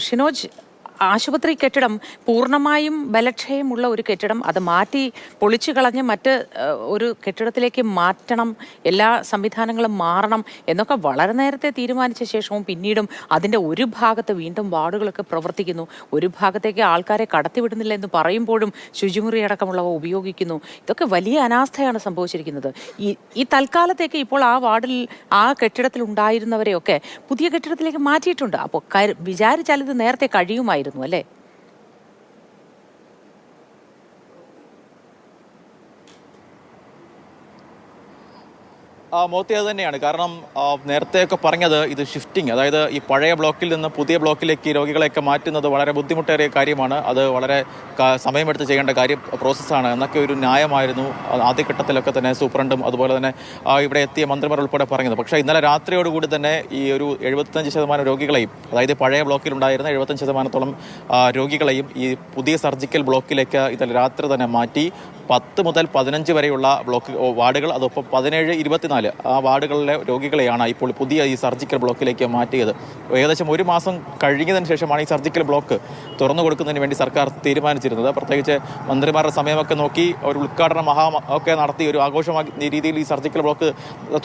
ഷിനോജ്, ആശുപത്രി കെട്ടിടം പൂർണ്ണമായും ബലക്ഷയമുള്ള ഒരു കെട്ടിടം, അത് മാറ്റി പൊളിച്ചു കളഞ്ഞ് മറ്റ് ഒരു കെട്ടിടത്തിലേക്ക് മാറ്റണം, എല്ലാ സംവിധാനങ്ങളും മാറണം എന്നൊക്കെ വളരെ നേരത്തെ തീരുമാനിച്ച ശേഷവും പിന്നീടും അതിൻ്റെ ഒരു ഭാഗത്ത് വീണ്ടും വാർഡുകളൊക്കെ പ്രവർത്തിക്കുന്നു, ഒരു ഭാഗത്തേക്ക് ആൾക്കാരെ കടത്തിവിടുന്നില്ല എന്ന് പറയുമ്പോഴും ശുചിമുറി അടക്കമുള്ളവ ഉപയോഗിക്കുന്നു. ഇതൊക്കെ വലിയ അനാസ്ഥയാണ് സംഭവിച്ചിരിക്കുന്നത്. ഈ തൽക്കാലത്തേക്ക് ഇപ്പോൾ ആ വാർഡിൽ ആ കെട്ടിടത്തിൽ ഉണ്ടായിരുന്നവരെയൊക്കെ പുതിയ കെട്ടിടത്തിലേക്ക് മാറ്റിയിട്ടുണ്ട്. അപ്പോൾ വിചാരിച്ചാൽ ഇത് നേരത്തെ കഴിയുമായിരുന്നു അല്ലേ? മോത്തി അത് തന്നെയാണ്. കാരണം നേരത്തെയൊക്കെ പറഞ്ഞത് ഇത് ഷിഫ്റ്റിംഗ്, അതായത് ഈ പഴയ ബ്ലോക്കിൽ നിന്ന് പുതിയ ബ്ലോക്കിലേക്ക് രോഗികളെയൊക്കെ മാറ്റുന്നത് വളരെ ബുദ്ധിമുട്ടേറിയ കാര്യമാണ്, അത് വളരെ സമയമെടുത്ത് ചെയ്യേണ്ട പ്രോസസ്സാണ് എന്നൊക്കെ ഒരു ന്യായമായിരുന്നു ആദ്യഘട്ടത്തിലൊക്കെ തന്നെ സൂപ്രണ്ടും അതുപോലെ തന്നെ ഇവിടെ എത്തിയ മന്ത്രിമാർ ഉൾപ്പെടെ പറഞ്ഞത്. പക്ഷേ ഇന്നലെ രാത്രിയോടുകൂടി തന്നെ ഈ ഒരു 75% രോഗികളെയും, അതായത് പഴയ ബ്ലോക്കിലുണ്ടായിരുന്ന 75% രോഗികളെയും ഈ പുതിയ സർജിക്കൽ ബ്ലോക്കിലേക്ക് ഇന്നലെ രാത്രി തന്നെ മാറ്റി. 10 മുതൽ 15 വരെയുള്ള വാർഡുകൾ, അതൊപ്പം 17, 24 ആ വാർഡുകളിലെ രോഗികളെയാണ് ഇപ്പോൾ പുതിയ ഈ സർജിക്കൽ ബ്ലോക്കിലേക്ക് മാറ്റിയത്. ഏകദേശം 1 മാസം കഴിഞ്ഞതിന് ശേഷമാണ് ഈ സർജിക്കൽ ബ്ലോക്ക് തുറന്നു കൊടുക്കുന്നതിന് വേണ്ടി സർക്കാർ തീരുമാനിച്ചിരുന്നത്. പ്രത്യേകിച്ച് മന്ത്രിമാരുടെ സമയമൊക്കെ നോക്കി ഒരു ഉദ്ഘാടനം ഒക്കെ നടത്തി ഒരു ആഘോഷമായ രീതിയിൽ ഈ സർജിക്കൽ ബ്ലോക്ക്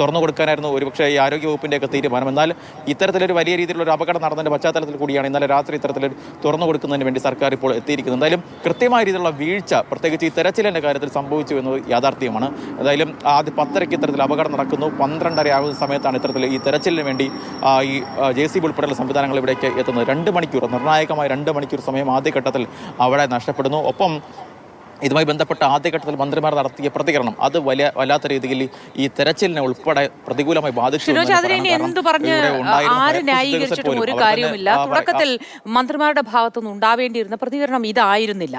തുറന്നു കൊടുക്കാനായിരുന്നു ഒരുപക്ഷെ ഈ ആരോഗ്യവകുപ്പിൻ്റെയൊക്കെ തീരുമാനം. എന്നാൽ ഇത്തരത്തിലൊരു വലിയ രീതിയിലുള്ള ഒരു അപകടം നടന്നതിൻ്റെ പശ്ചാത്തലത്തിൽ കൂടിയാണ് ഇന്നലെ രാത്രി ഇത്തരത്തിൽ തുറന്നു കൊടുക്കുന്നതിന് വേണ്ടി സർക്കാർ ഇപ്പോൾ എത്തിയിരിക്കുന്നത്. എന്തായാലും കൃത്യമായ രീതിയിലുള്ള വീഴ്ച പ്രത്യേകിച്ച് ഈ തെരച്ചിലിൻ്റെ കാര്യത്തിൽ സംഭവിച്ചു എന്നത് യാഥാർത്ഥ്യമാണ്. എന്തായാലും ആദ്യം 10:30 ഇത്തരത്തിൽ അപകടം നടക്കുന്നു. 12:30 ആകുന്ന സമയത്താണ് ഇത്തരത്തിൽ ഈ തെരച്ചിലിന് വേണ്ടി ഈ JCB ഉൾപ്പെടെയുള്ള സംവിധാനങ്ങൾ ഇവിടേക്ക് എത്തുന്നത്. 2 മണിക്കൂർ, നിർണായകമായ 2 മണിക്കൂർ സമയം ആദ്യഘട്ടത്തിൽ അവിടെ നഷ്ടപ്പെടുന്നു. ഒപ്പം ഇതുമായി ബന്ധപ്പെട്ട ആദ്യഘട്ടത്തിൽ മന്ത്രിമാർ നടത്തിയ പ്രതികരണം അത് വല്ലാത്ത രീതിയിൽ ഈ തെരച്ചിലിനെ ഉൾപ്പെടെ പ്രതികൂലമായി ബാധിച്ചു. ആര് ന്യായീകരിച്ചിട്ടും ഒരു കാര്യവുമില്ല. തുടക്കത്തിൽ മന്ത്രിമാരുടെ ഭാഗത്തുനിന്ന് ഉണ്ടാവേണ്ടിയിരുന്ന പ്രതികരണം ഇതായിരുന്നില്ല.